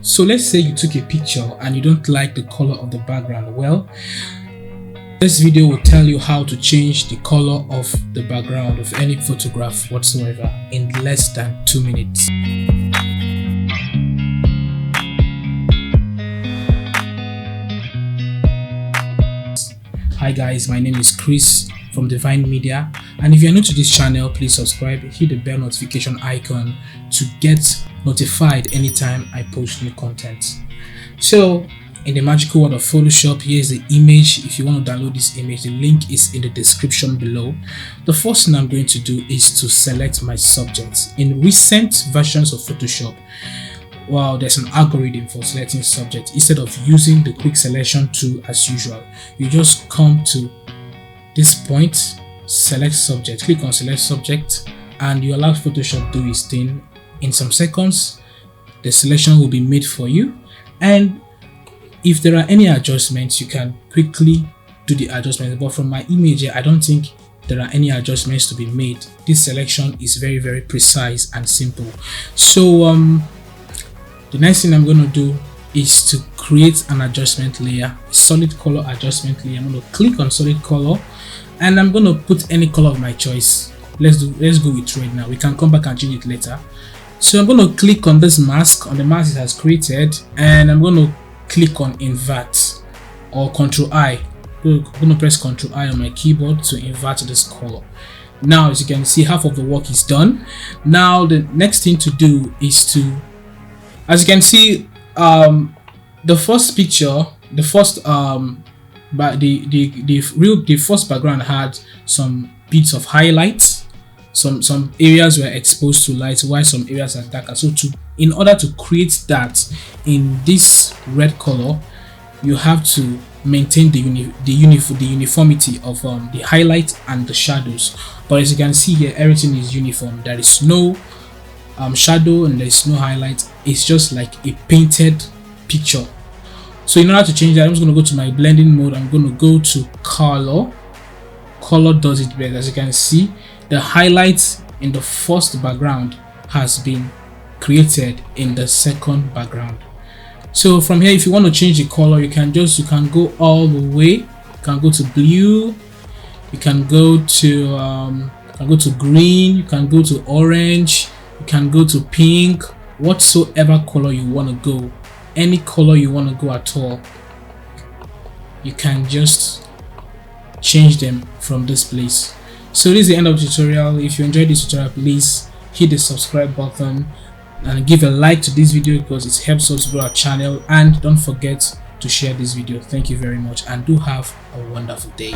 So let's say you took a picture and you don't like the color of the background. Well, this video will tell you how to change the color of the background of any photograph whatsoever in less than 2 minutes. Hi guys, my name is Chris from Divine Media, and if you're new to this channel, please subscribe, hit the bell notification icon to get notified anytime I post new content. So in the magical world of Photoshop, here's the image. If you want to download this image, the link is in the description below. The first thing I'm going to do is to select my subject. In recent versions of Photoshop, well, there's an algorithm for selecting subject. Instead of using the quick selection tool as usual, you just come to this point, select subject, click on select subject, and you allow Photoshop to do its thing. In some seconds, the selection will be made for you, and if there are any adjustments, you can quickly do the adjustments. But from my image here, I don't think there are any adjustments to be made. This selection is very precise and simple. So the next thing I'm going to do is to create an adjustment layer, solid color adjustment layer. I'm going to click on solid color, and I'm going to put any color of my choice. Let's go with red now. We can come back and change it later. So I'm going to click on this mask, on the mask it has created, and I'm going to click on invert or Ctrl I. I'm going to press Ctrl I on my keyboard to invert this color. Now, as you can see, half of the work is done. Now the next thing to do is to, as you can see, the first picture, the first but the first background had some bits of highlights. Some areas were exposed to light while some areas are darker. So in order to create that in this red color, you have to maintain the uniformity of the highlight and the shadows. But as you can see here, everything is uniform. There is no shadow and there is no highlight. It's just like a painted picture. So in order to change that, I'm just going to go to my blending mode. I'm going to go to color. Color does it better. As you can see, the highlight in the first background has been created in the second background. So from here, if you want to change the color, you can go all the way. You can go to blue, you can go to green, you can go to orange, you can go to pink, whatsoever color you want to go, any color you want to go at all, you can just change them from this place. So this is the end of the tutorial. If you enjoyed this tutorial, please hit the subscribe button and give a like to this video because it helps us grow our channel, and don't forget to share this video. Thank you very much, and do have a wonderful day.